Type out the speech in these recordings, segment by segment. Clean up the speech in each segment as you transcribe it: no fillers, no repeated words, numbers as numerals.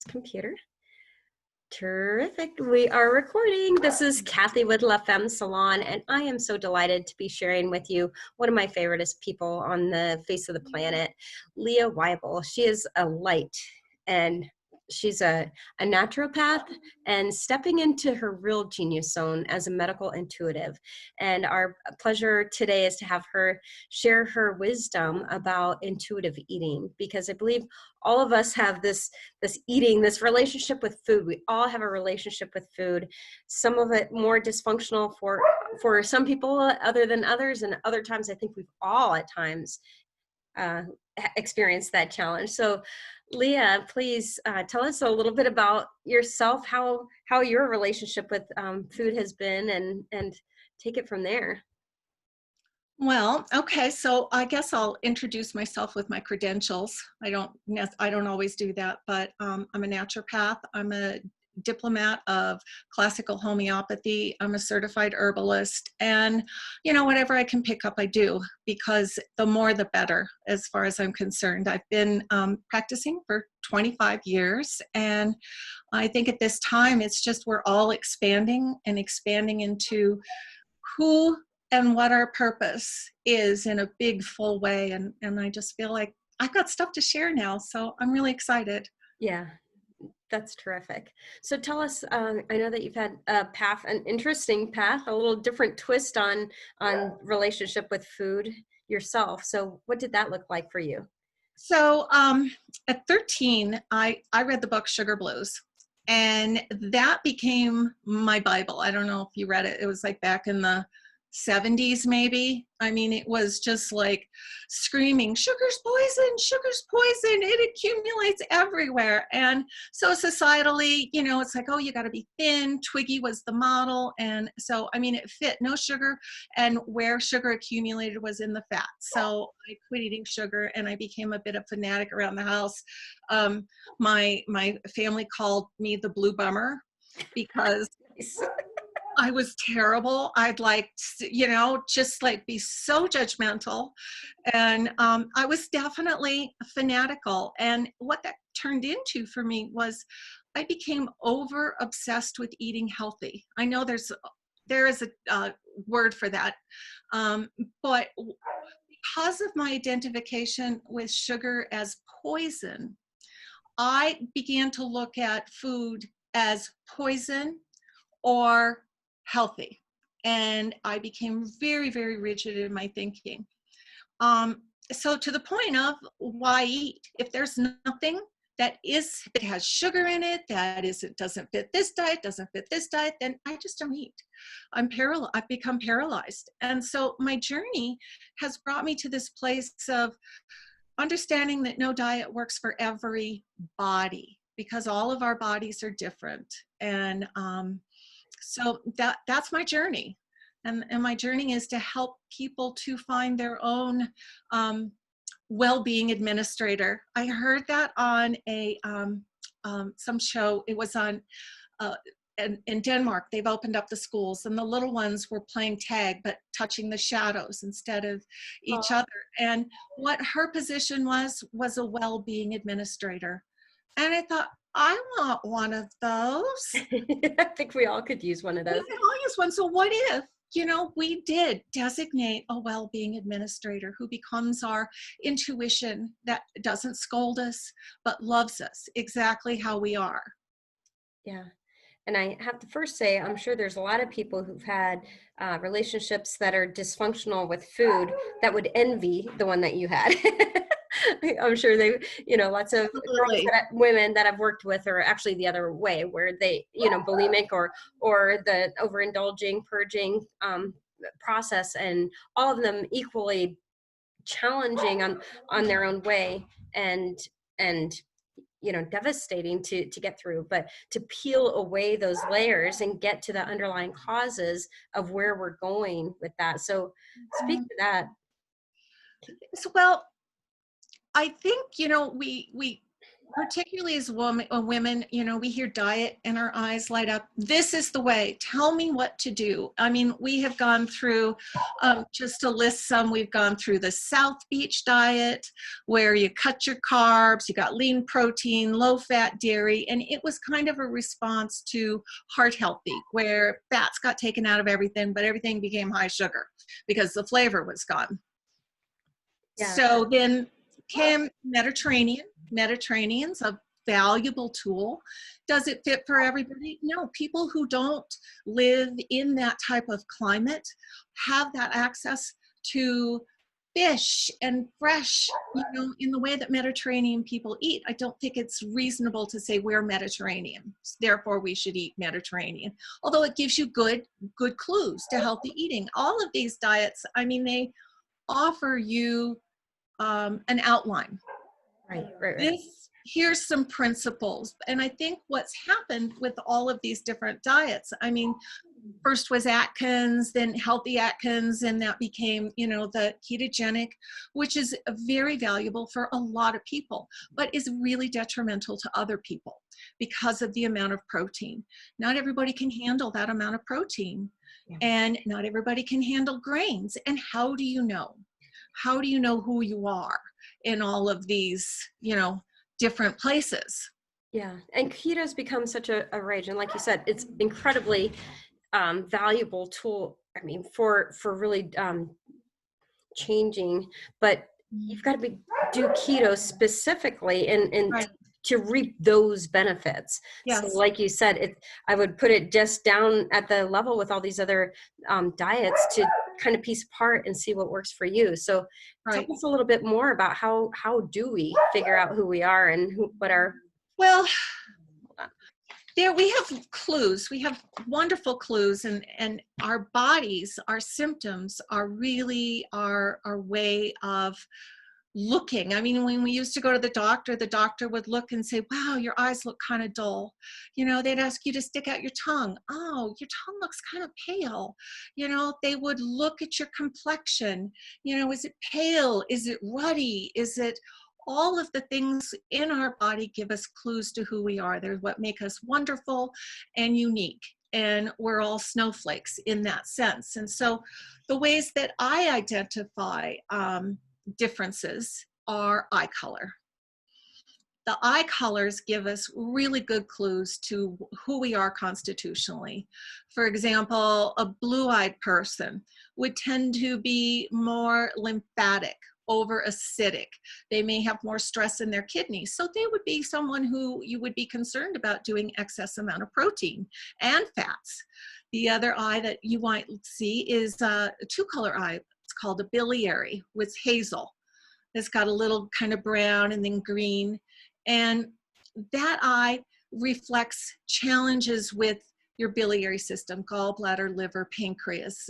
Computer. Terrific. We are recording. This is Kathy with Femme Salon, and I am so delighted to be sharing with you one of my favoriteest people on the face of the planet, Leah Weibel. She is a light, and she's a naturopath and stepping into her real genius zone as a medical intuitive. And our pleasure today is to have her share her wisdom about intuitive eating, because I believe all of us have this eating, this relationship with food. We all have a relationship with food, some of it more dysfunctional for some people other than others, and other times I think we've all at times experienced that challenge. So Leah, please tell us a little bit about yourself, how your relationship with food has been, and take it from there. Well, okay, so I guess I'll introduce myself with my credentials. I don't always do that, but I'm a naturopath. I'm a diplomat of classical homeopathy. I'm a certified herbalist, and whatever I can pick up, I do, because the more the better, as far as I'm concerned. I've been practicing for 25 years, and I think at this time it's just we're all expanding into who and what our purpose is in a big, full way. And I just feel like I've got stuff to share now. So I'm really excited. Yeah, that's terrific. So tell us, I know that you've had a path, an interesting path, a little different twist on relationship with food yourself. So what did that look like for you? So at 13, I read the book Sugar Blues. And that became my Bible. I don't know if you read it. It was like back in the 70s, maybe. I mean, it was just like screaming, sugar's poison, it accumulates everywhere. And so societally, it's like, oh, you got to be thin. Twiggy was the model. And so, I mean, it fit, no sugar. And where sugar accumulated was in the fat. So I quit eating sugar, and I became a bit of a fanatic around the house. My family called me the blue bummer because I was terrible. I'd just like be so judgmental. And I was definitely fanatical. And what that turned into for me was I became over obsessed with eating healthy. I know there is a word for that. But because of my identification with sugar as poison, I began to look at food as poison or healthy. And I became very, very rigid in my thinking. So to the point of why eat? If there's nothing it has sugar in it, it doesn't fit this diet, then I just don't eat. I've become paralyzed. And so my journey has brought me to this place of understanding that no diet works for every body, because all of our bodies are different. And so that's my journey. And my journey is to help people to find their own well-being administrator. I heard that on some show. It was on in Denmark. They've opened up the schools, and the little ones were playing tag but touching the shadows instead of each other. And what her position was a well-being administrator. And I thought, I want one of those. I think we all could use one of those. We could all use one. So what if, we did designate a well-being administrator who becomes our intuition, that doesn't scold us, but loves us exactly how we are. Yeah. And I have to first say, I'm sure there's a lot of people who've had relationships that are dysfunctional with food that would envy the one that you had. I'm sure they, lots of girls women that I've worked with are actually the other way, where they, bulimic or the overindulging, purging process, and all of them equally challenging on their own way, and devastating to get through. But to peel away those layers and get to the underlying causes of where we're going with that. So speak to that. Well, I think, we particularly as women, you know, we hear diet and our eyes light up. This is the way. Tell me what to do. I mean, we have gone through, just to list some, we've gone through the South Beach diet, where you cut your carbs, you got lean protein, low fat dairy, and it was kind of a response to Heart Healthy, where fats got taken out of everything, but everything became high sugar because the flavor was gone. Yeah. So then came Mediterranean. Mediterranean's a valuable tool. Does it fit for everybody? No. People who don't live in that type of climate have that access to fish and fresh, you know, in the way that Mediterranean people eat. I don't think it's reasonable to say we're Mediterranean, therefore we should eat Mediterranean. Although it gives you good clues to healthy eating. All of these diets, I mean, they offer you an outline. Right. Here's some principles. And I think what's happened with all of these different diets, I mean, first was Atkins, then healthy Atkins, and that became, you know, the ketogenic, which is very valuable for a lot of people, but is really detrimental to other people because of the amount of protein. Not everybody can handle that amount of protein, and not everybody can handle grains. And how do you know? How do you know who you are in all of these, you know, different places? Yeah. And keto's become such a rage. And like you said, it's incredibly valuable tool. I mean, for really changing, but you've got to do keto specifically and Right. to reap those benefits. Yes. So like you said, I would put it just down at the level with all these other diets to kind of piece apart and see what works for you. So Right. tell us a little bit more about how do we figure out who we are and what our, Well, there we have clues. We have wonderful clues, and our bodies, our symptoms are really our way of looking. I mean, when we used to go to the doctor would look and say, wow, your eyes look kind of dull. You know, they'd ask you to stick out your tongue. Oh, your tongue looks kind of pale. You know, they would look at your complexion. You know, is it pale? Is it ruddy? Is it all of the things in our body give us clues to who we are. They're what make us wonderful and unique. And we're all snowflakes in that sense. And so the ways that I identify differences are eye color. The eye colors give us really good clues to who we are constitutionally. For example, a blue-eyed person would tend to be more lymphatic, over acidic. They may have more stress in their kidneys. So they would be someone who you would be concerned about doing excess amount of protein and fats. The other eye that you might see is a two-color eye. It's called a biliary with hazel. It's got a little kind of brown and then green. And that eye reflects challenges with your biliary system, gallbladder, liver, pancreas,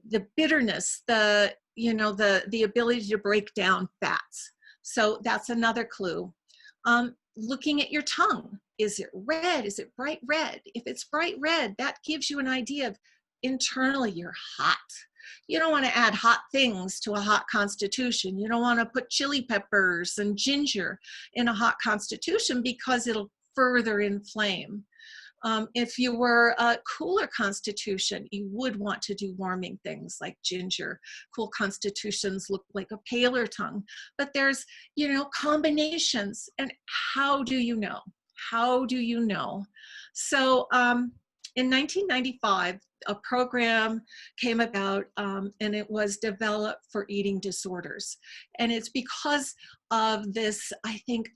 the bitterness, the ability to break down fats. So that's another clue. Looking at your tongue. Is it red? Is it bright red? If it's bright red, that gives you an idea of internally you're hot. You don't want to add hot things to a hot constitution. You don't want to put chili peppers and ginger in a hot constitution because it'll further inflame. If you were a cooler constitution, you would want to do warming things like ginger. Cool constitutions look like a paler tongue. But there's, combinations. And how do you know? How do you know? So in 1995, a program came about and it was developed for eating disorders. And it's because of this, I think,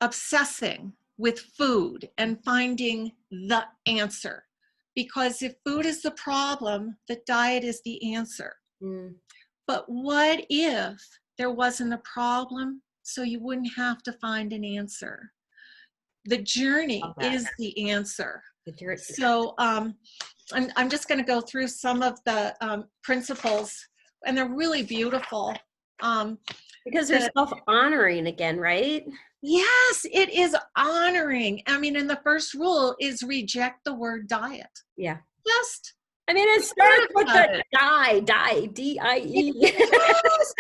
obsessing with food and finding the answer. Because if food is the problem, the diet is the answer. But what if there wasn't a problem, so you wouldn't have to find an answer? The journey is the answer. So I'm just going to go through some of the principles, and they're really beautiful. Because they're self-honoring again, right? Yes, it is honoring. I mean, and the first rule is reject the word diet. Yeah. Just I mean, it starts with the die, D-I-E. Yes,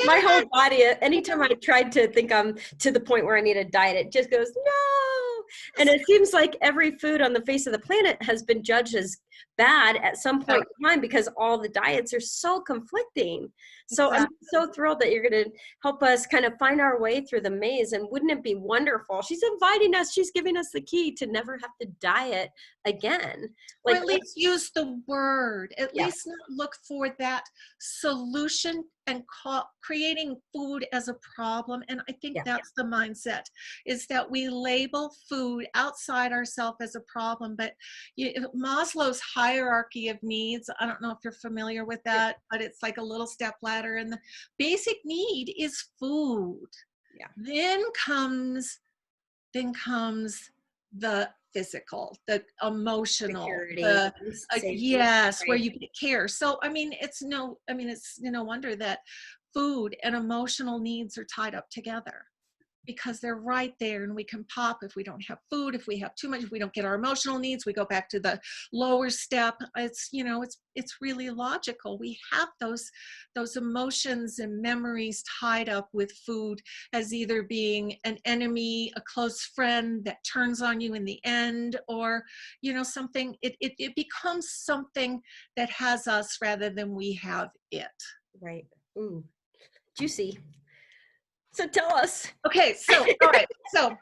My yes. whole body, anytime I tried to think I'm to the point where I need a diet, it just goes, no. And it seems like every food on the face of the planet has been judged as bad at some point in time because all the diets are so conflicting. So I'm Exactly. so thrilled that you're going to help us kind of find our way through the maze. And wouldn't it be wonderful? She's inviting us, she's giving us the key to never have to diet again. Or Like, at least use the word, at yeah, least not look for that solution and creating food as a problem. And I think yeah, that's the mindset, is that we label food outside ourselves as a problem. But Maslow's hierarchy of needs, I don't know if you're familiar with yeah, that, but it's like a little step ladder. And the basic need is food. yeah. Then comes the physical, the emotional, Security, the safety, yes, where right? you get care. So it's no wonder that food and emotional needs are tied up together, because they're right there, and we can pop if we don't have food, if we have too much, if we don't get our emotional needs, we go back to the lower step. It's really logical. We have those emotions and memories tied up with food as either being an enemy, a close friend that turns on you in the end, or something. It becomes something that has us rather than we have it. Right. Ooh, juicy. So tell us. Okay, so all right, so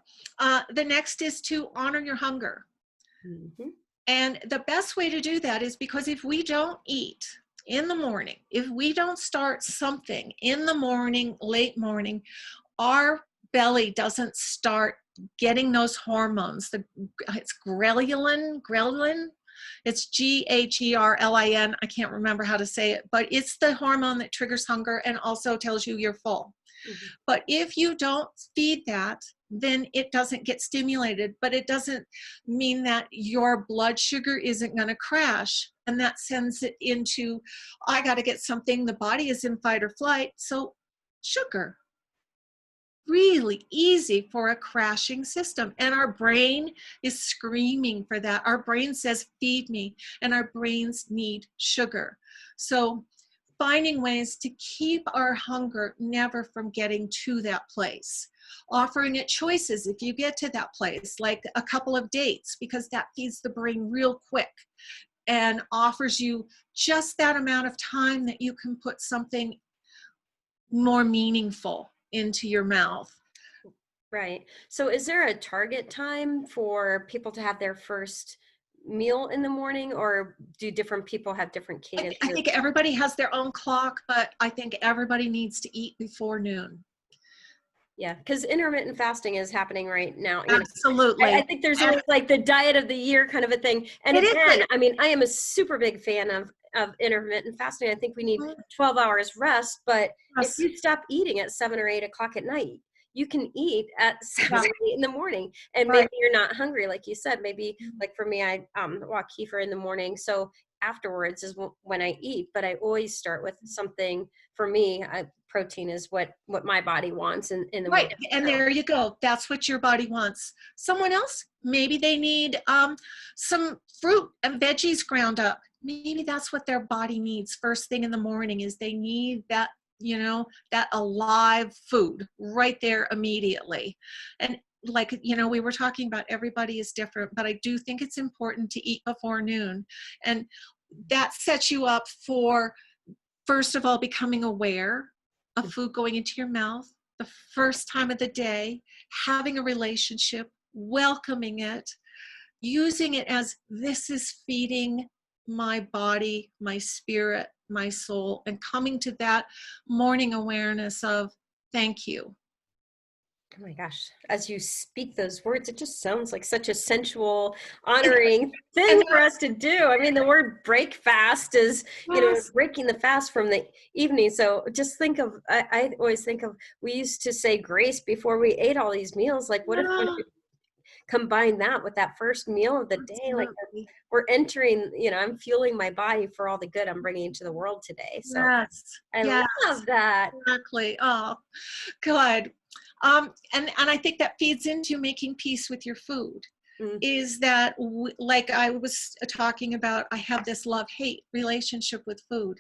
the next is to honor your hunger. Mhm. And the best way to do that is because if we don't eat in the morning, if we don't start something in the morning, late morning, our belly doesn't start getting those hormones. It's ghrelin. It's Gherlin. I can't remember how to say it, but it's the hormone that triggers hunger and also tells you you're full. Mhm. But if you don't feed that, then it doesn't get stimulated, but it doesn't mean that your blood sugar isn't going to crash. And that sends it into, I got to get something. The body is in fight or flight. So sugar, really easy for a crashing system. And our brain is screaming for that. Our brain says, feed me. And our brains need sugar. So finding ways to keep our hunger never from getting to that place. Offering it choices if you get to that place, like a couple of dates, because that feeds the brain real quick and offers you just that amount of time that you can put something more meaningful into your mouth. Right. So is there a target time for people to have their first meal in the morning, or do different people have different cadences? I think everybody has their own clock, but I think everybody needs to eat before noon. Yeah, because intermittent fasting is happening right now. I Absolutely. think there's always like the diet of the year kind of a thing. And It is. again, I mean, I am a super big fan of intermittent fasting. I think we need 12 hours rest, but if Yes. you stop eating at 7 or 8 o'clock at night, you can eat at 7 Yeah. or 8 in the morning. And maybe Right. you're not hungry, like you said. Maybe like for me, I walk kefir in the morning. So afterwards is when I eat, but I always start with something. For me, protein is what my body wants in the Right. morning. And there you go. That's what your body wants. Someone else, maybe they need some fruit and veggies ground up. Maybe that's what their body needs first thing in the morning, is they need that, that alive food right there immediately. And like, we were talking about everybody is different, but I do think it's important to eat before noon. And that sets you up for, first of all, becoming aware of food going into your mouth the first time of the day, having a relationship, welcoming it, using it as, this is feeding my body, my spirit, my soul, and coming to that morning awareness of, thank you. Oh my gosh, as you speak those words, it just sounds like such a sensual, honoring thing for us to do. I mean, the word break fast is, Yes. breaking the fast from the evening. So just think of, I always think of, we used to say grace before we ate all these meals. Like, what if we could combine that with that first meal of the day? Like, Absolutely. we're entering, I'm fueling my body for all the good I'm bringing to the world today. So Yes. I Yes. love that. Exactly. Oh, good. And I think that feeds into making peace with your food. Mm. is that, like I was talking about, I have this love-hate relationship with food.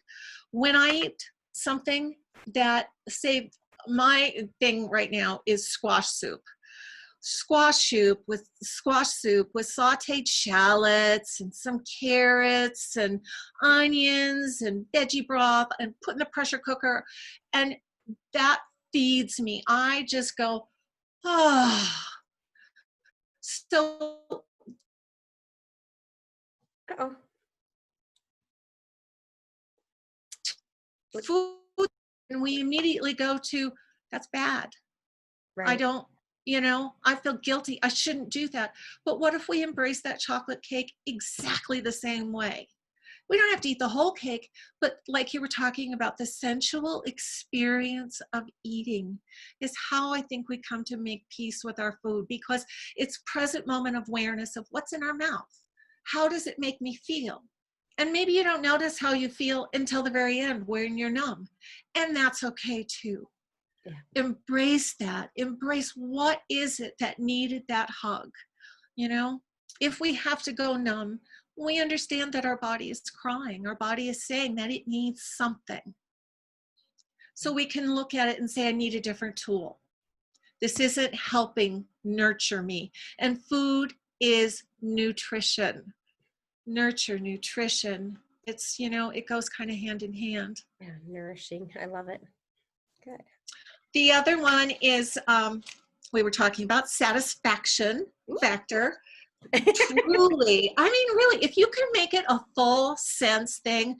When I eat something that, say, my thing right now is squash soup. Squash soup with sauteed shallots and some carrots and onions and veggie broth, and put in the pressure cooker, and that feeds me. I just go, ah. So Uh-oh. food, and we immediately go to, that's bad. I Right. don't, I feel guilty. I shouldn't do that. But what if we embrace that chocolate cake exactly the same way? We don't have to eat the whole cake, but like you were talking about, the sensual experience of eating is how I think we come to make peace with our food, because it's present moment of awareness of what's in our mouth. How does it make me feel? And maybe you don't notice how you feel until the very end when you're numb. And that's okay too. Yeah. Embrace that. Embrace what is it that needed that hug. If we have to go numb, we understand that our body is crying. Our body is saying that it needs something. So we can look at it and say, I need a different tool. This isn't helping nurture me. And food is nutrition. Nurture, nutrition. It's, it goes kind of hand in hand. Yeah, nourishing. I love it. Good. The other one is, we were talking about satisfaction factor. Truly, I mean, really, if you can make it a full sense thing,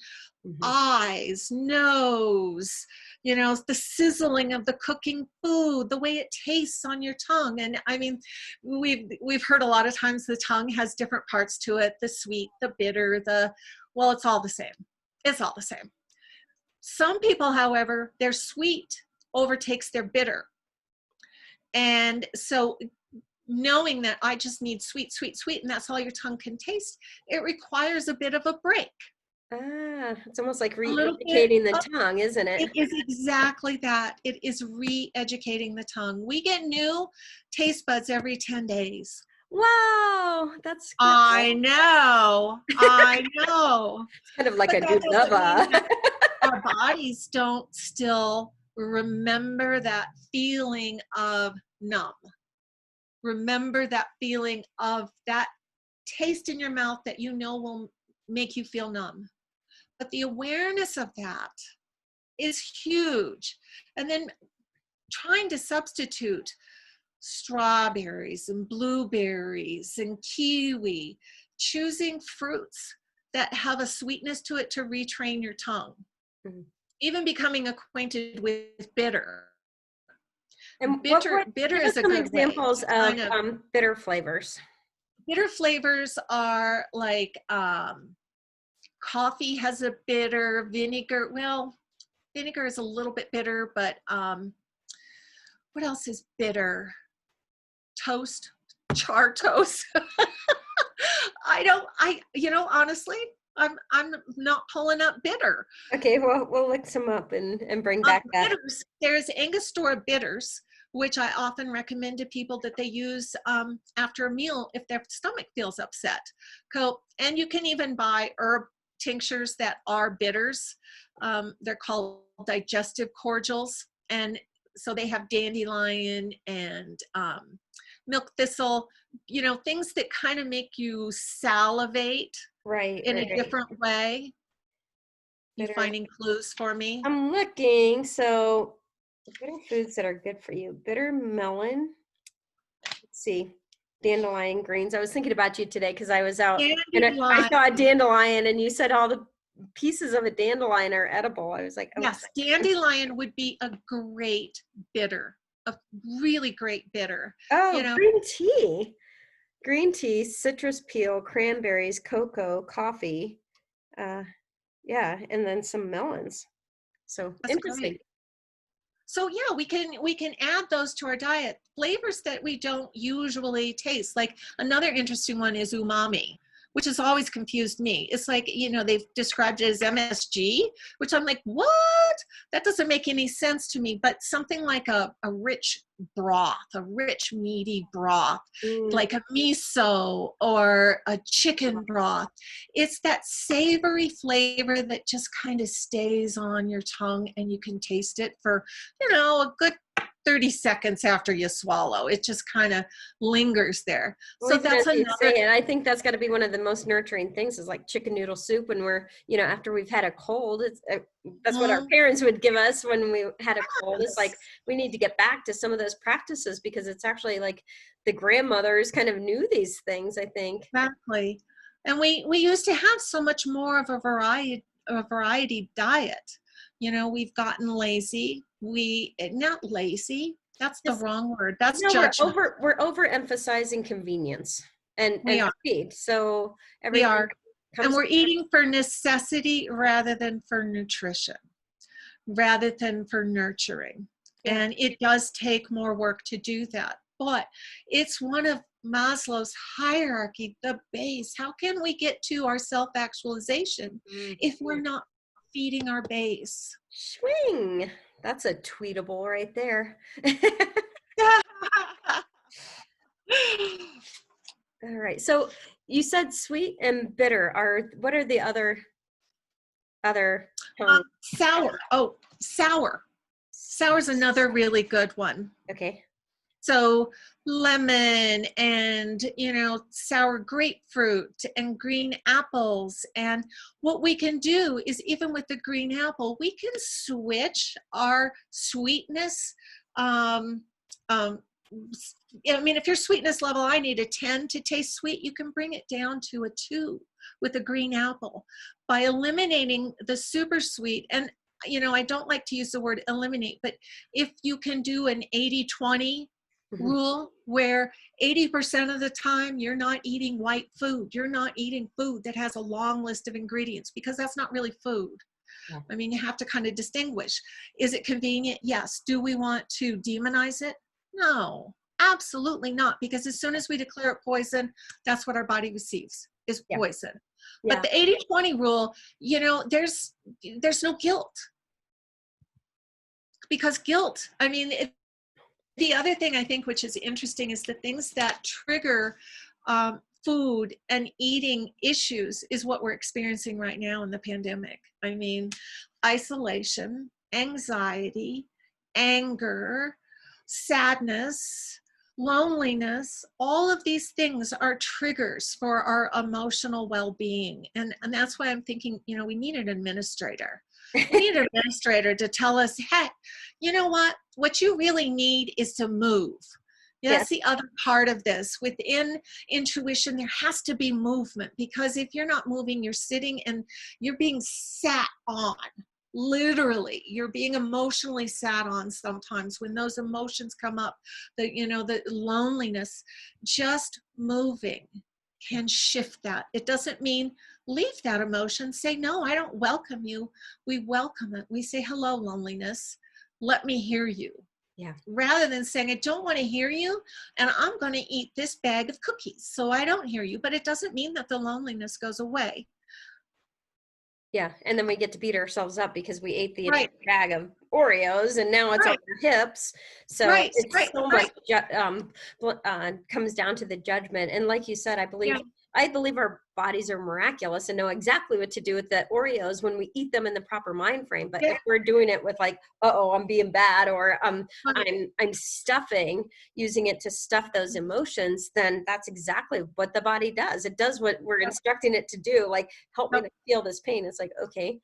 eyes, nose, the sizzling of the cooking food, the way it tastes on your tongue. And I mean, we've heard a lot of times the tongue has different parts to it, the sweet, the bitter, well, it's all the same. It's all the same. Some people, however, their sweet overtakes their bitter. And so knowing that I just need sweet, sweet, sweet, and that's all your tongue can taste, it requires a bit of a break. It's almost like re-educating the tongue, isn't it? It is exactly that. It is re-educating the tongue. We get new taste buds every 10 days. Wow, that's good. I know. It's kind of like But a that new doesn't mean lover. that our bodies don't still remember that feeling of numb. Remember that feeling of that taste in your mouth that will make you feel numb. But the awareness of that is huge. And then trying to substitute strawberries and blueberries and kiwi, choosing fruits that have a sweetness to it to retrain your tongue. Mm-hmm. Even becoming acquainted with bitter. And bitter is a some good examples way of bitter flavors. Bitter flavors are like coffee has a bitter, vinegar. Well, vinegar is a little bit bitter, but what else is bitter? Toast, char toast. Honestly, I'm not pulling up bitter. Okay, well, we'll look some up and bring back that. Bitters. There's Angostura bitters, which I often recommend to people that they use after a meal if their stomach feels upset. And you can even buy herb tinctures that are bitters. They're called digestive cordials. And so they have dandelion and milk thistle, things that kind of make you salivate in a different way. You finding clues for me? I'm looking. So bitter foods that are good for you. Bitter melon. Let's see. Dandelion greens. I was thinking about you today because I was out and I saw a dandelion and you said all the pieces of a dandelion are edible. I was like, oh, yes, dandelion would be a great bitter, a really great bitter. Oh, green tea, citrus peel, cranberries, cocoa, coffee. Yeah, and then some melons. So that's interesting. Great. So yeah, we can add those to our diet. Flavors that we don't usually taste. Like another interesting one is umami, which has always confused me. It's like, they've described it as MSG, which I'm like, what? That doesn't make any sense to me. But something like a rich broth, a rich meaty broth, like a miso or a chicken broth, it's that savory flavor that just kind of stays on your tongue, and you can taste it for, a good 30 seconds after you swallow. It just kind of lingers there. Well, So even that's as you another. say it, I think that's got to be one of the most nurturing things is like chicken noodle soup when we're, after we've had a cold. It's that's what our parents would give us when we had a cold. It's like we need to get back to some of those practices because it's actually like the grandmothers kind of knew these things, I think. Exactly. And we used to have so much more of a variety diet. We've gotten lazy. Not lazy. That's the wrong word. That's judgment. We're overemphasizing convenience and speed. So We everything are. And comes. we're eating for necessity rather than for nutrition, rather than for nurturing. Yeah. And it does take more work to do that. But it's one of Maslow's hierarchy, the base. How can we get to our self-actualization if we're not feeding our base? Swing. That's a tweetable right there. All right. So you said sweet and bitter. What are the other sour. Oh, sour. Sour's another really good one. Okay. So lemon and, sour grapefruit and green apples. And what we can do is, even with the green apple, we can switch our sweetness. If your sweetness level, I need a 10 to taste sweet, you can bring it down to a 2 with a green apple by eliminating the super sweet. And, I don't like to use the word eliminate, but if you can do an 80-20 rule where 80% of the time you're not eating white food, you're not eating food that has a long list of ingredients, because that's not really food. Yeah. You have to kind of distinguish. Is it convenient? Yes. Do we want to demonize it? No, absolutely not. Because as soon as we declare it poison, that's what our body receives, is poison. Yeah. But the 80-20 rule, there's no guilt. Because guilt, the other thing I think which is interesting is the things that trigger food and eating issues is what we're experiencing right now in the pandemic. Isolation, anxiety, anger, sadness, loneliness, all of these things are triggers for our emotional well-being. And that's why I'm thinking, we need an administrator. We need an administrator to tell us, hey, you know what you really need is to move. That's the other part of this. Within intuition, there has to be movement, because if you're not moving, you're sitting and you're being sat on. Literally, you're being emotionally sat on sometimes when those emotions come up, the loneliness. Just moving can shift that. It doesn't mean leave that emotion. Say, no, I don't welcome you. We welcome it. We say, hello, loneliness. Let me hear you. Yeah. Rather than saying, I don't want to hear you, and I'm going to eat this bag of cookies, so I don't hear you. But it doesn't mean that the loneliness goes away. Yeah, and then we get to beat ourselves up because we ate the bag of Oreos, and now it's on our hips. So it's so much comes down to the judgment. And like you said, I believe our bodies are miraculous and know exactly what to do with the Oreos when we eat them in the proper mind frame. But if we're doing it with like, I'm being bad, or I'm using it to stuff those emotions, then that's exactly what the body does. It does what we're instructing it to do, like help me to feel this pain. It's like, okay,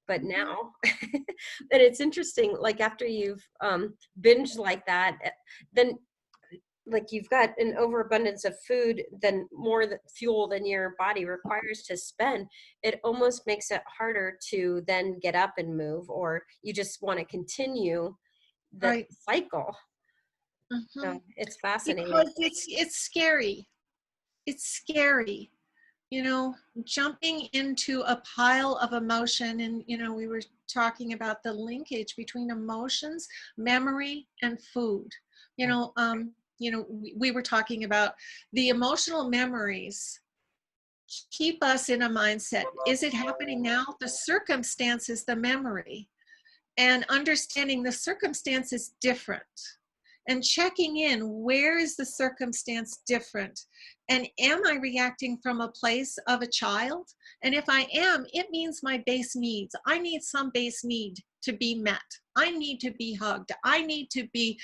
but now, and it's interesting, like after you've binged like that, then like you've got an overabundance of food, then more fuel than your body requires to spend. It almost makes it harder to then get up and move, or you just want to continue the cycle. So it's fascinating. Because it's scary. It's scary. Jumping into a pile of emotion, and we were talking about the linkage between emotions, memory, and food. We were talking about the emotional memories keep us in a mindset. Is it happening now? The circumstance is the memory. And understanding the circumstance is different. And checking in, where is the circumstance different? And am I reacting from a place of a child? And if I am, it means my base needs. I need some base need to be met. I need to be hugged. I need to be,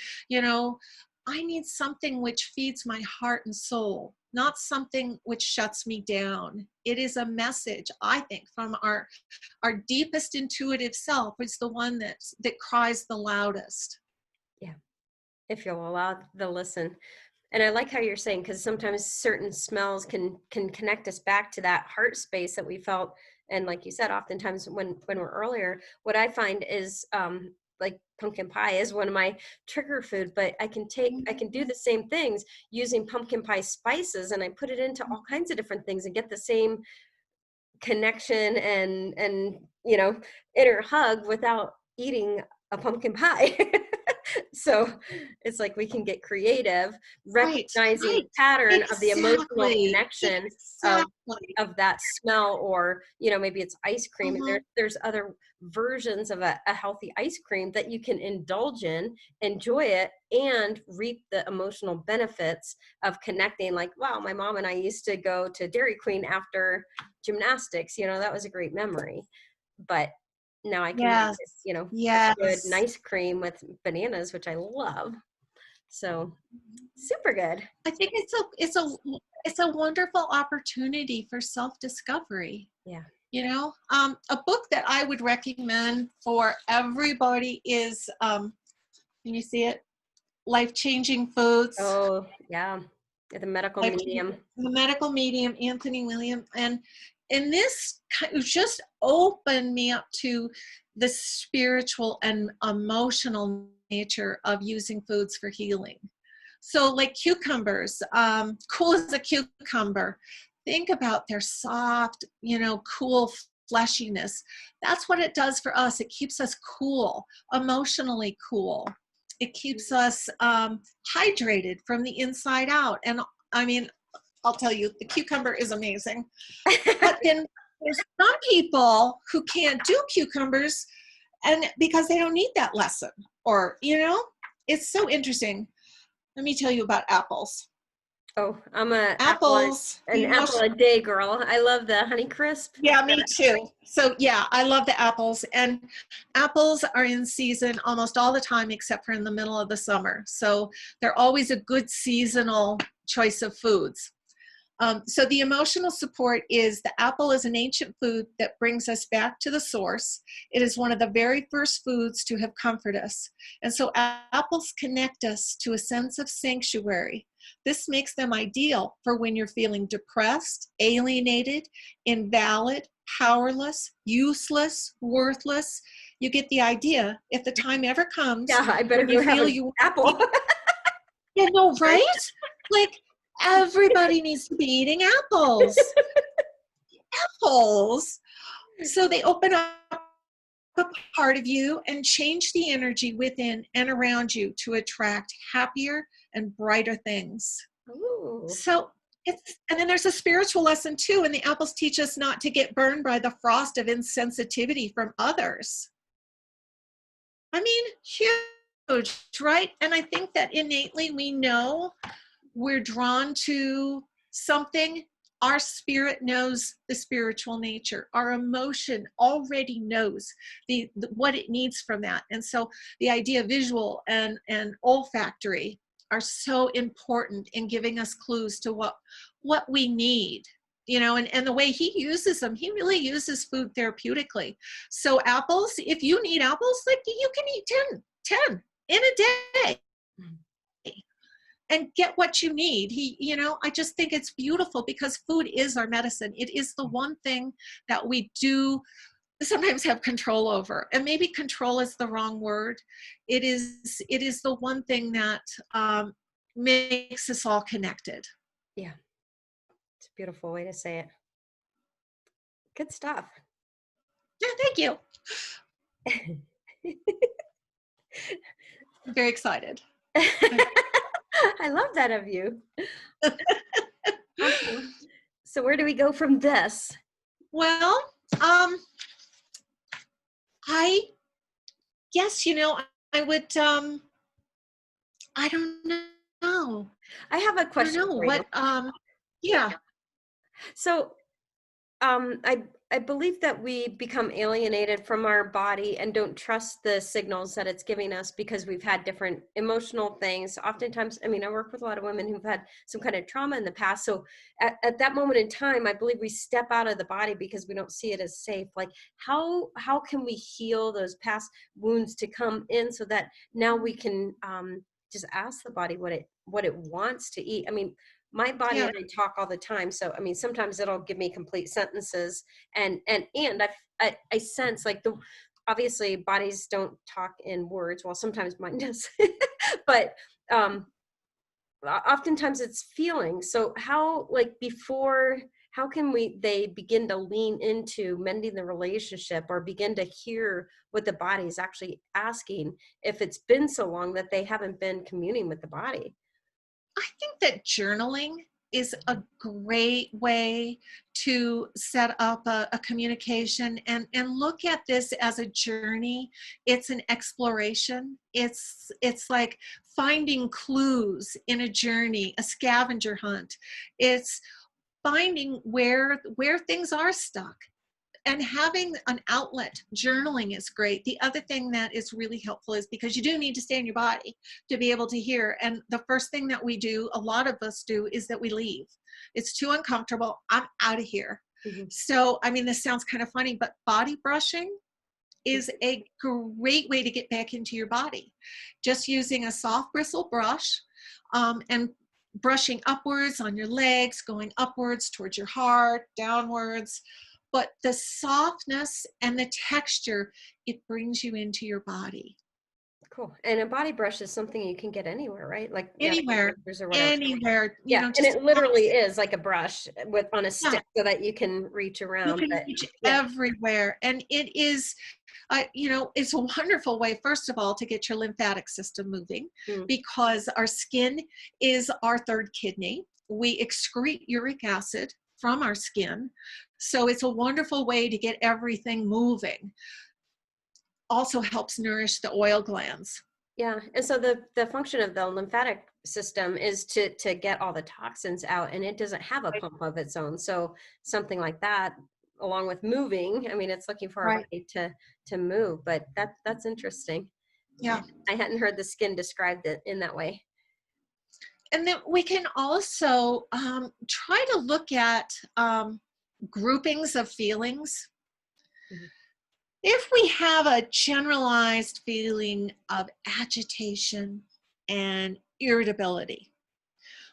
I need something which feeds my heart and soul, not something which shuts me down. It is a message, I think, from our deepest intuitive self. It's the one that cries the loudest. Yeah, if you'll allow the listen. And I like how you're saying, because sometimes certain smells can connect us back to that heart space that we felt. And like you said, oftentimes when we're earlier, what I find is like pumpkin pie is one of my trigger food, but I can do the same things using pumpkin pie spices, and I put it into all kinds of different things and get the same connection and inner hug without eating a pumpkin pie. So it's like we can get creative, recognizing the pattern of the emotional connection of that smell, or maybe it's ice cream. And there's other versions of a healthy ice cream that you can indulge in, enjoy it, and reap the emotional benefits of connecting. Like, wow, my mom and I used to go to Dairy Queen after gymnastics. That was a great memory. But now I can make this, good ice cream with bananas, which I love. So super good. I think it's a wonderful opportunity for self-discovery. Yeah. A book that I would recommend for everybody is, can you see it? Life-Changing Foods. Oh, yeah. The Medical Medium. The Medical Medium, Anthony William. And this just opened me up to the spiritual and emotional nature of using foods for healing. So like cucumbers, cool as a cucumber. Think about their soft, cool fleshiness. That's what it does for us. It keeps us cool, emotionally cool. It keeps us hydrated from the inside out. And I mean, I'll tell you, the cucumber is amazing. But then there's some people who can't do cucumbers, and because they don't need that lesson, or, it's so interesting. Let me tell you about apples. Oh, I'm an apple a day girl. I love the Honey Crisp. Yeah, me too. So yeah, I love the apples, and apples are in season almost all the time except for in the middle of the summer. So they're always a good seasonal choice of foods. So the emotional support is the apple is an ancient food that brings us back to the source. It is one of the very first foods to have comforted us. And so apples connect us to a sense of sanctuary. This makes them ideal for when you're feeling depressed, alienated, invalid, powerless, useless, worthless. You get the idea. If the time ever comes, yeah, I better go have an apple. Yeah, no, right? Like, everybody needs to be eating apples. Apples. So they open up a part of you and change the energy within and around you to attract happier and brighter things. Ooh. So and then there's a spiritual lesson too, and the apples teach us not to get burned by the frost of insensitivity from others. I mean, huge, right? And I think that innately we know we're drawn to something. Our spirit knows the spiritual nature. Our emotion already knows what it needs from that. And so the idea of visual and olfactory are so important in giving us clues to what we need. And the way he uses them, he really uses food therapeutically. So apples, if you need apples, like you can eat 10 in a day. And get what you need. I just think it's beautiful because food is our medicine. It is the one thing that we do sometimes have control over. And maybe control is the wrong word. It is the one thing that makes us all connected. Yeah. It's a beautiful way to say it. Good stuff. Yeah, thank you. I'm very excited. I love that of you. Awesome. So where do we go from this? Well, I guess, I would, I don't know. I have a I don't question know for you. what, yeah, So I believe that we become alienated from our body and don't trust the signals that it's giving us because we've had different emotional things. Oftentimes, I mean, I work with a lot of women who've had some kind of trauma in the past. So at that moment in time, I believe we step out of the body because we don't see it as safe. Like how can we heal those past wounds to come in so that now we can just ask the body what it wants to eat. I mean, my body yeah. and I talk all the time. So, I mean, sometimes it'll give me complete sentences and I sense like obviously bodies don't talk in words. Well, sometimes mine does, but, oftentimes it's feelings. So how can they begin to lean into mending the relationship or begin to hear what the body is actually asking if it's been so long that they haven't been communing with the body? I think that journaling is a great way to set up a communication and look at this as a journey. It's an exploration. It's like finding clues in a journey, a scavenger hunt. It's finding where things are stuck and having an outlet. Journaling is great. The other thing that is really helpful is because you do need to stay in your body to be able to hear. And the first thing that we do, a lot of us do, is that we leave. It's too uncomfortable. I'm out of here. Mhm. So, I mean, this sounds kind of funny, but body brushing is a great way to get back into your body. Just using a soft bristle brush and brushing upwards on your legs, going upwards towards your heart, downwards. But the softness and the texture, it brings you into your body. Cool. And a body brush is something you can get anywhere, right? Like Anywhere, acupunctures or whatever. anywhere, Yeah, and just it literally is like a brush with on a yeah, stick so that you can reach you around. can But reach yeah. everywhere. And it is, it's a wonderful way, first of all, to get your lymphatic system moving Mm. because our skin is our third kidney. We excrete uric acid from our skin. So it's a wonderful way to get everything moving. Also helps nourish the oil glands. Yeah, and so the function of the lymphatic system is to get all the toxins out, and it doesn't have a Right. pump of its own. So something like that, along with moving, I mean, it's looking for our Right. body to move. But that's interesting. Yeah. I hadn't heard the skin described it in that way. And then we can also try to look at groupings of feelings. Mhm. If we have a generalized feeling of agitation and irritability,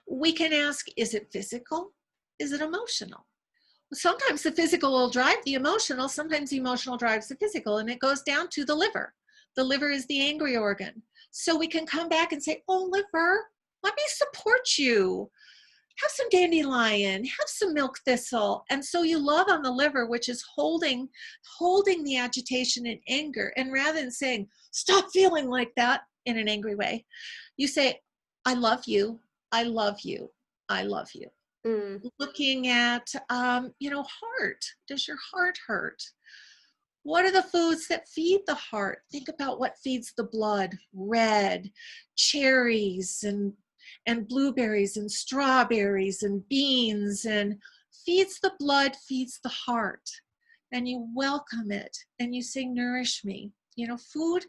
we can ask, is it physical? Is it emotional? Sometimes the physical will drive the emotional, sometimes the emotional drives the physical, and it goes down to the liver. The liver is the angry organ. So we can come back and say, oh, liver, let me support you. Have some dandelion, have some milk thistle. And so you love on the liver, which is holding the agitation and anger. And rather than saying, stop feeling like that in an angry way, you say, I love you, I love you, I love you. Mm. Looking at, heart. Does your heart hurt? What are the foods that feed the heart? Think about what feeds the blood. Red, cherries, and blueberries, and strawberries, and beans, and feeds the blood, feeds the heart. And you welcome it, and you say, nourish me. Food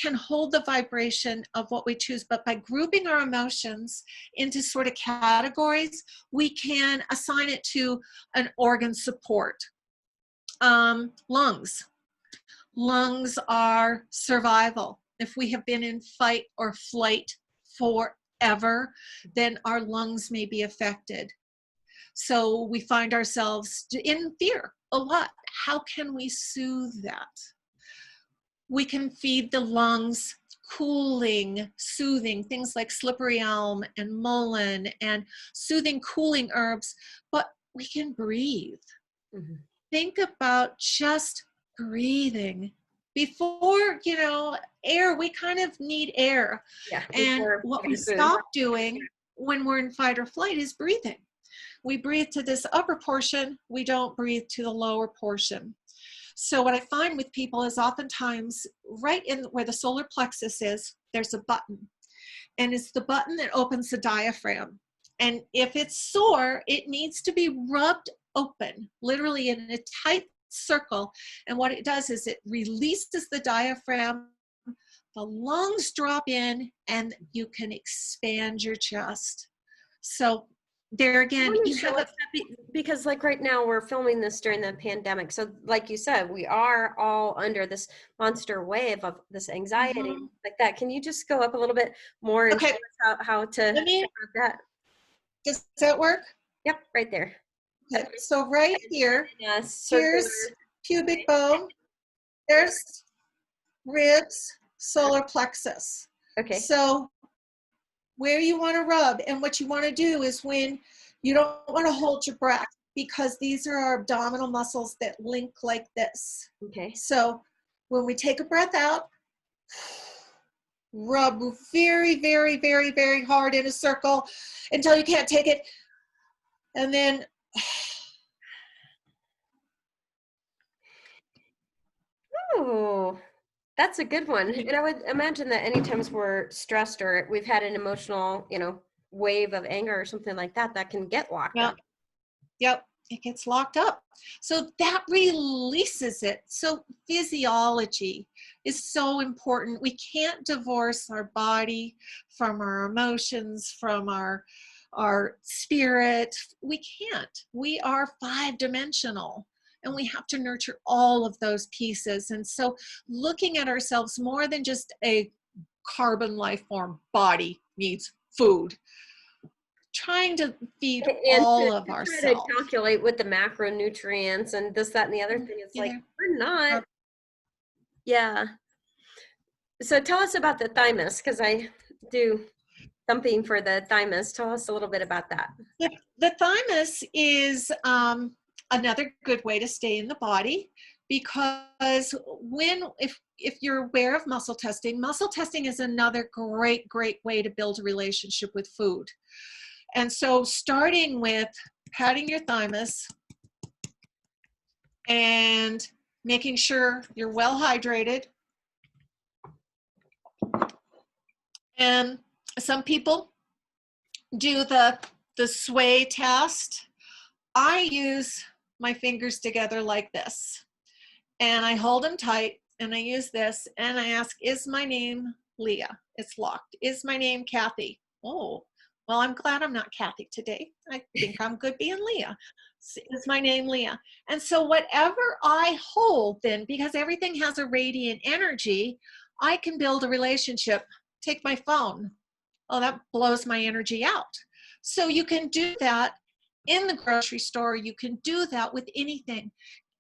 can hold the vibration of what we choose, but by grouping our emotions into sort of categories, we can assign it to an organ support. Lungs. Lungs are survival. If we have been in fight or flight forever, then our lungs may be affected. So we find ourselves in fear a lot. How can we soothe that? We can feed the lungs cooling, soothing, things like slippery elm and mullein and soothing, cooling herbs, but we can breathe. Mm-hmm. Think about just breathing. Before, air, we kind of need air. Yeah, And before what we food. stop doing when we're in fight or flight is breathing. We breathe to this upper portion. We don't breathe to the lower portion. So what I find with people is oftentimes right in where the solar plexus is, there's a button. And it's the button that opens the diaphragm. And if it's sore, it needs to be rubbed open, literally in a tight circle. And what it does is it releases the diaphragm, the lungs drop in, and you can expand your chest. So there again, you have a, because like right now we're filming this during the pandemic. So like you said, we are all under this monster wave of this anxiety like that. Can you just go up a little bit more and okay, tell us how to that? Does that work? Yep, right there. Okay, so right here, here's pubic bone, there's ribs, solar plexus. Okay. So where you want to rub, and what you want to do is when you don't want to hold your breath, because these are our abdominal muscles that link like this. Okay. So when we take a breath out, rub very, very, very, very hard in a circle until you can't take it. And then oh, that's a good one. And I would imagine that anytime we're stressed or we've had an emotional, wave of anger or something like that, that can get locked up. Yep, it gets locked up. So that releases it. So physiology is so important. We can't divorce our body from our emotions, from our spirit. We can't. We are 5-dimensional. And we have to nurture all of those pieces. And so looking at ourselves more than just a carbon life form body needs food. Trying to feed all of ourselves. Try to calculate with the macronutrients and this, that, and the other thing. It's like, we're not. Yeah. So tell us about the thymus, because I do something for the thymus. Tell us a little bit about that. The thymus is another good way to stay in the body, because if you're aware of muscle testing is another great way to build a relationship with food. And so starting with patting your thymus and making sure you're well hydrated. And some people do the sway test. I use my fingers together like this, and I hold them tight, and I use this, and I ask, is my name Leah? It's locked. Is my name Kathy? Oh, well, I'm glad I'm not Kathy today. I think I'm good being Leah. Is my name Leah? And so whatever I hold then, because everything has a radiant energy, I can build a relationship. Take my phone. Oh, that blows my energy out. So you can do that in the grocery store. You can do that with anything.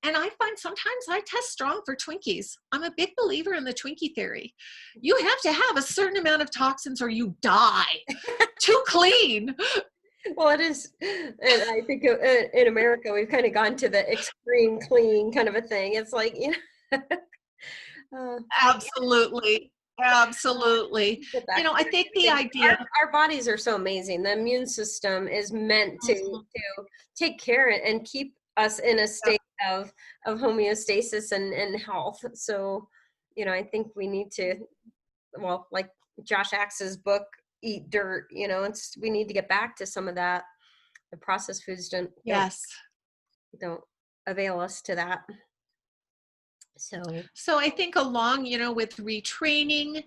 And I find sometimes I test strong for Twinkies. I'm a big believer in the Twinkie theory. You have to have a certain amount of toxins or you die. Too clean. Well, it is. And I think in America, we've kind of gone to the extreme clean kind of a thing. It's like, Absolutely. Absolutely. I think the idea. Our bodies are so amazing. The immune system is meant to take care and keep us in a state of homeostasis and health. So, I think we need to, well, like Josh Axe's book, Eat Dirt, we need to get back to some of that. The processed foods don't avail us to that. So I think along, with retraining,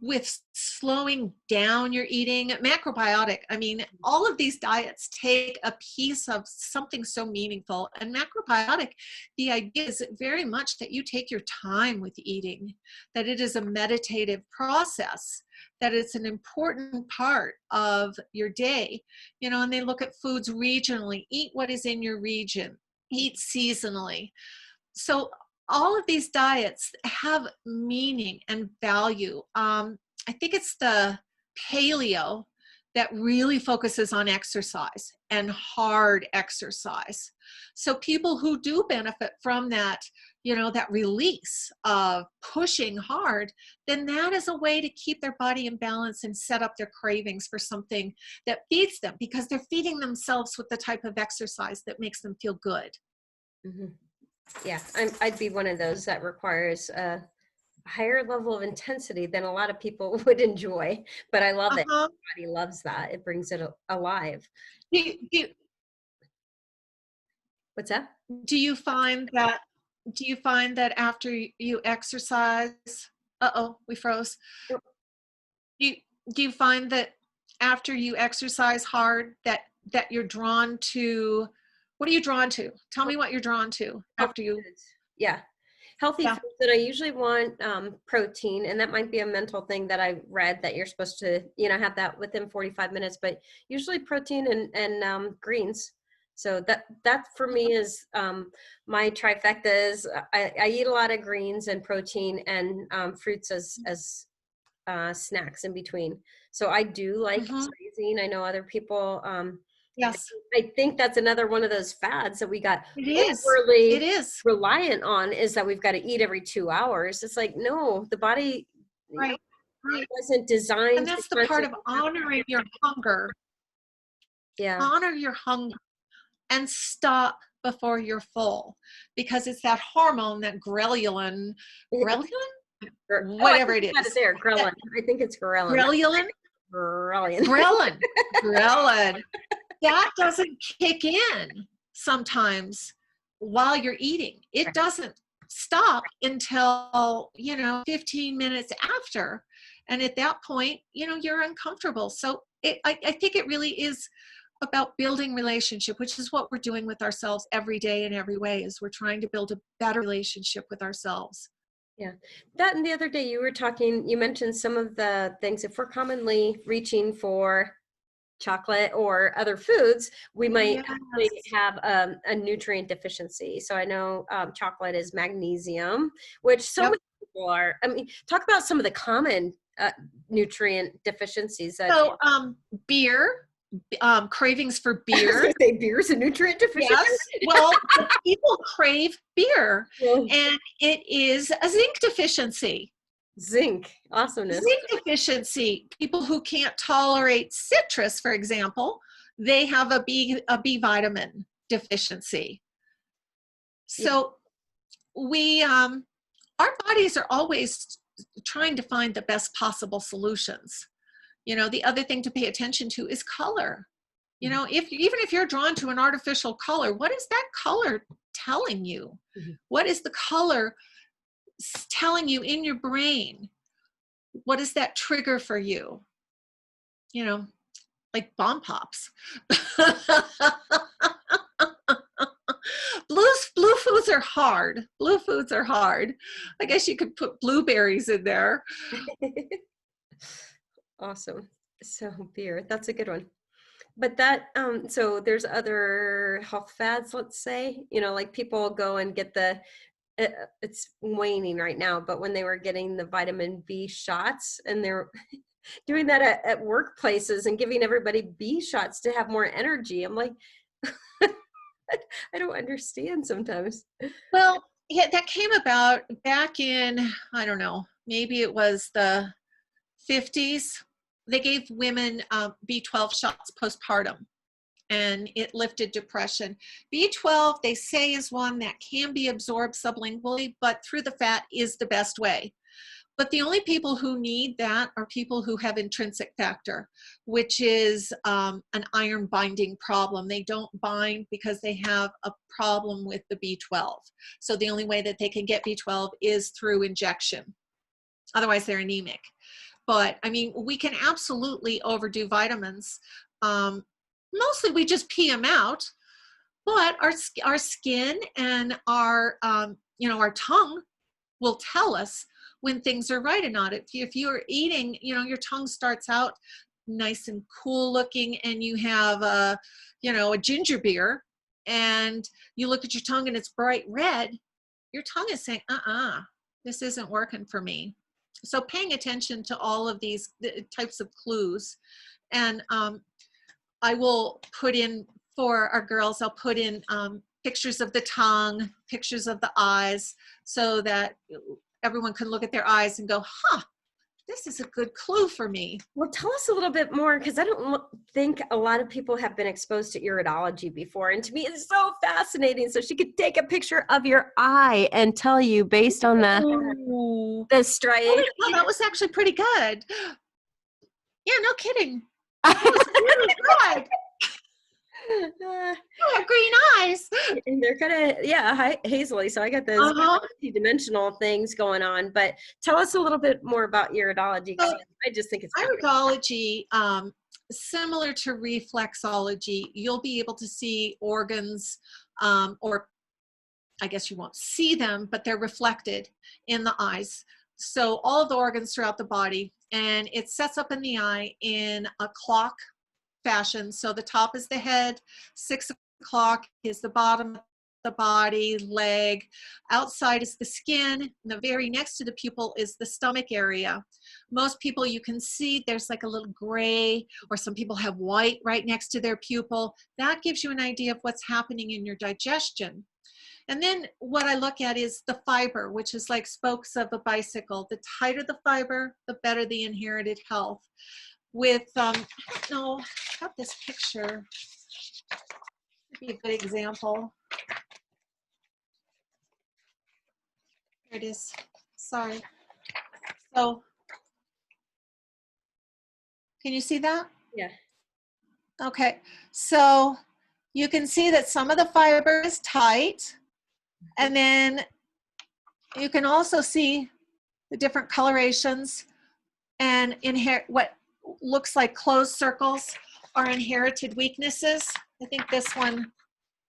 with slowing down your eating, macrobiotic, all of these diets take a piece of something so meaningful. And macrobiotic, the idea is very much that you take your time with eating, that it is a meditative process, that it's an important part of your day, and they look at foods regionally. Eat what is in your region, eat seasonally. So all of these diets have meaning and value. I think it's the paleo that really focuses on exercise and hard exercise. So people who do benefit from that, that release of pushing hard, then that is a way to keep their body in balance and set up their cravings for something that feeds them, because they're feeding themselves with the type of exercise that makes them feel good. Mm-hmm. Yeah, I'd be one of those that requires a higher level of intensity than a lot of people would enjoy, but I love it. My body loves that. It brings it alive. What's that? Do you find that after you exercise, we froze. Do you find that after you exercise hard that you're drawn to, what are you drawn to? Tell me what you're drawn to after you. Yeah. Healthy foods that I usually want protein, and that might be a mental thing that I read that you're supposed to, have that within 45 minutes, but usually protein and greens. So that for me is my trifecta is I eat a lot of greens and protein and fruits as snacks in between. So I do like grazing. I know other people. Yes. I think that's another one of those fads that we got It is reliant on, is that we've got to eat every 2 hours. It's like, no, the body wasn't designed. And that's the part of honoring your hunger. Yeah. Honor your hunger and stop before you're full, because it's that hormone, that ghrelin, whatever it is. There, ghrelin. I think it's Ghrelin. That doesn't kick in sometimes while you're eating. It doesn't stop until 15 minutes after, and at that point you're uncomfortable. So I think it really is about building relationship, which is what we're doing with ourselves every day in every way, is we're trying to build a better relationship with ourselves. Yeah. That, and the other day you mentioned some of the things, if we're commonly reaching for chocolate or other foods, we might actually have a nutrient deficiency. So I know chocolate is magnesium, which so many people are. I mean, talk about some of the common nutrient deficiencies. So beer, cravings for beer. I was gonna say beer's a nutrient deficiency. Yes. Well, people crave beer, and it is a zinc deficiency. Zinc, awesomeness. Zinc deficiency. People who can't tolerate citrus, for example, they have a B vitamin deficiency. So we, our bodies are always trying to find the best possible solutions. The other thing to pay attention to is color. Even if you're drawn to an artificial color, what is that color telling you? What is the color telling you in your brain? What is that trigger for you? Like bomb pops. Blue foods are hard. I guess you could put blueberries in there. Awesome. So beer, that's a good one. But that, so there's other health fads, let's say, like people go and get it's waning right now, but when they were getting the vitamin B shots, and they're doing that at workplaces and giving everybody B shots to have more energy. I'm like, I don't understand sometimes. Well, that came about back in, I don't know, maybe it was the 50s. They gave women B12 shots postpartum, and it lifted depression. B12, they say, is one that can be absorbed sublingually, but through the fat is the best way. But the only people who need that are people who have intrinsic factor, which is an iron binding problem. They don't bind because they have a problem with the B12. So the only way that they can get B12 is through injection. Otherwise, they're anemic. But I mean, we can absolutely overdo vitamins. Mostly we just pee them out, but our skin and our our tongue will tell us when things are right or not. If you're eating, your tongue starts out nice and cool looking, and you have a ginger beer, and you look at your tongue and it's bright red, your tongue is saying, this isn't working for me. So paying attention to all of these types of clues. And I will put in, for our girls, I'll put in pictures of the tongue, pictures of the eyes, so that everyone can look at their eyes and go, huh, this is a good clue for me. Well, tell us a little bit more, because I don't think a lot of people have been exposed to iridology before. And to me, it's so fascinating. So she could take a picture of your eye and tell you based on the stripe. Oh, that was actually pretty good. Yeah, no kidding. That was really good. You have green eyes. And they're kind of, yeah, hazily. So I got those multi-dimensional things going on. But tell us a little bit more about iridology. So, I just think it's iridology, similar to reflexology. You'll be able to see organs, or I guess you won't see them, but they're reflected in the eyes. So all of the organs throughout the body, and it sets up in the eye in a clock fashion. So the top is the head, 6 o'clock is the bottom of the body, leg, outside is the skin, and the very next to the pupil is the stomach area. Most people, you can see there's like a little gray, or some people have white right next to their pupil. That gives you an idea of what's happening in your digestion. And then what I look at is the fiber, which is like spokes of a bicycle. The tighter the fiber, the better the inherited health. With, I don't know, I got this picture. Would be a good example. Here it is. Sorry. So, can you see that? Yeah. Okay. So, you can see that some of the fiber is tight. And then you can also see the different colorations, and what looks like closed circles are inherited weaknesses. I think this one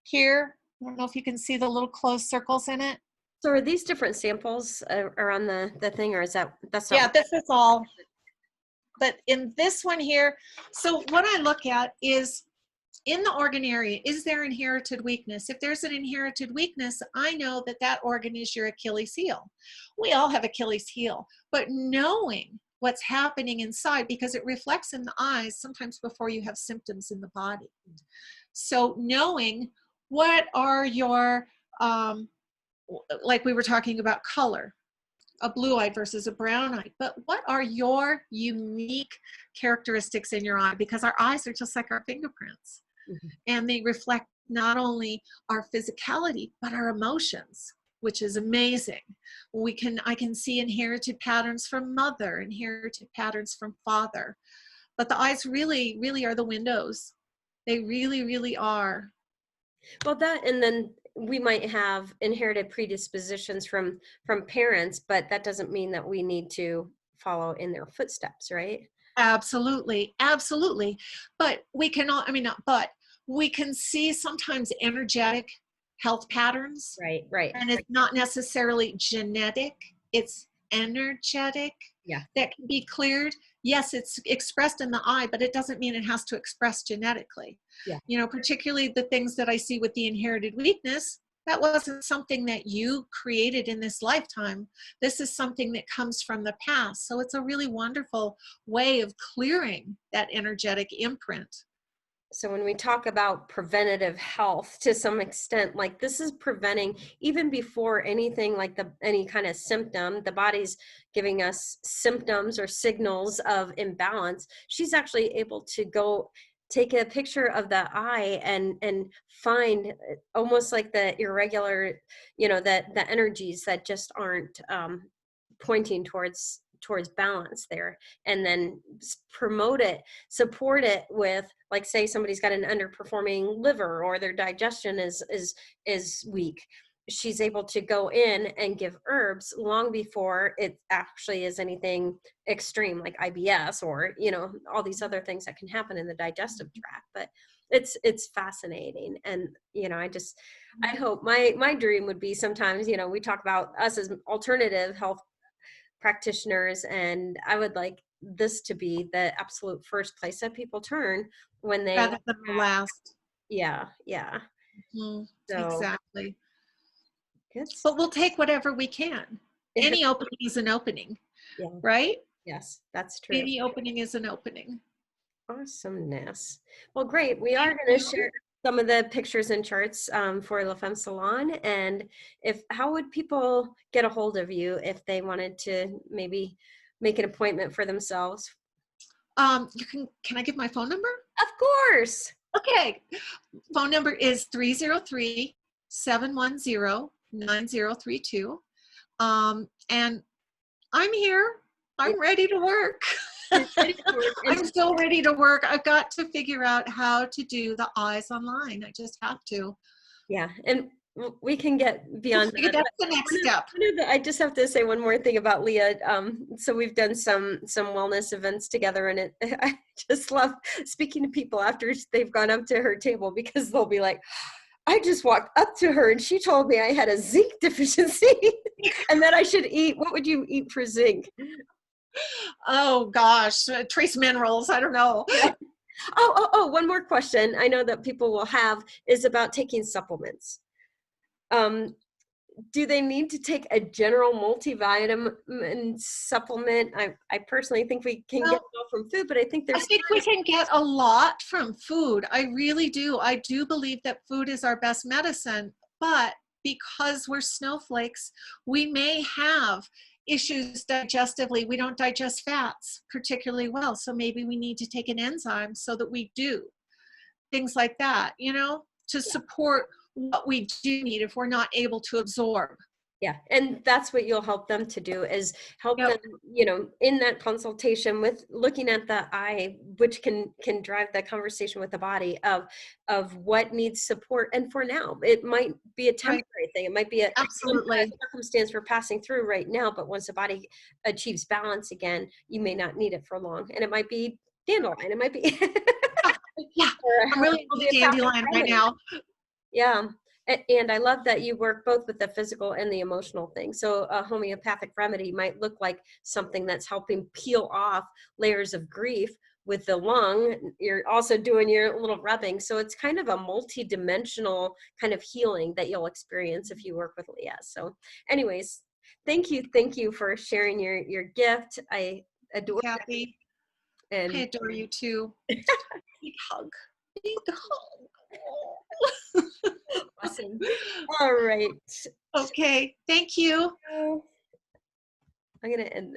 here, I don't know if you can see the little closed circles in it. So are these different samples are on the thing, or is that's not? Yeah, this is all. But in this one here, so what I look at is, in the organ area, is there inherited weakness? If there's an inherited weakness, I know that that organ is your Achilles heel. We all have Achilles heel, but knowing what's happening inside, because it reflects in the eyes sometimes before you have symptoms in the body. So knowing what are your, like we were talking about color, a blue-eyed versus a brown-eyed, but what are your unique characteristics in your eye? Because our eyes are just like our fingerprints. And they reflect not only our physicality, but our emotions, which is amazing. I can see inherited patterns from mother, inherited patterns from father. But the eyes really, really are the windows. They really, really are. Well, and then we might have inherited predispositions from parents, but that doesn't mean that we need to follow in their footsteps, right? Absolutely, absolutely. But we can all, not but, we can see sometimes energetic health patterns. Right. And it's not necessarily genetic, it's energetic. Yeah. That can be cleared. Yes, it's expressed in the eye, but it doesn't mean it has to express genetically. Yeah. Particularly the things that I see with the inherited weakness, that wasn't something that you created in this lifetime. This is something that comes from the past. So it's a really wonderful way of clearing that energetic imprint. So when we talk about preventative health, to some extent, like this is preventing, even before anything like any kind of symptom, the body's giving us symptoms or signals of imbalance. She's actually able to go take a picture of the eye and find almost like the irregular, the energies that just aren't pointing towards balance there, and then support it with, like, say somebody's got an underperforming liver or their digestion is weak. She's able to go in and give herbs long before it actually is anything extreme like IBS or all these other things that can happen in the digestive tract. But it's fascinating. And I hope my dream would be sometimes, we talk about us as alternative health practitioners, and I would like this to be the absolute first place that people turn when they rather than the last. Yeah. Mm-hmm. So exactly. good. But we'll take whatever we can. Any opening is an opening. Yeah. Right? Yes, that's true. Any opening is an opening. Awesomeness. Well, great. We are going to share. some of the pictures and charts for La Femme Salon, and how would people get a hold of you if they wanted to maybe make an appointment for themselves? Can I give my phone number? Of course. Okay. Phone number is 303-710-9032. And I'm here. I'm ready to work. You're ready for it. I'm so ready to work. I've got to figure out how to do the eyes online. I just have to. Yeah, and we can get beyond that. That's the next step. I just have to say one more thing about Leah. So we've done some wellness events together, and I just love speaking to people after they've gone up to her table, because they'll be like, I just walked up to her and she told me I had a zinc deficiency and that I should eat. What would you eat for zinc? Oh gosh, trace minerals. I don't know. Yeah. One more question I know that people will have is about taking supplements. Do they need to take a general multivitamin supplement? I personally think we can get it all from food, but I think we can get a lot from food. I really do. I do believe that food is our best medicine, but because we're snowflakes, we may have issues digestively. We don't digest fats particularly well, so maybe we need to take an enzyme so that we do. Things like that, to support what we do need if we're not able to absorb. Yeah, and that's what you'll help them to do, is help them, in that consultation with looking at the eye, which can drive the conversation with the body of what needs support. And for now, it might be a temporary thing. It might be a circumstance we're passing through right now, but once the body achieves balance again, you may not need it for long. And it might be dandelion. It might be yeah. I'm really into dandelion right now. Yeah. And I love that you work both with the physical and the emotional thing. So a homeopathic remedy might look like something that's helping peel off layers of grief. With the lung, you're also doing your little rubbing. So it's kind of a multi-dimensional kind of healing that you'll experience if you work with Leah. So anyways, thank you for sharing your gift. I adore Kathy. And I adore you too. Big hug. Big hug. Awesome. All right. Okay. Thank you. I'm going to end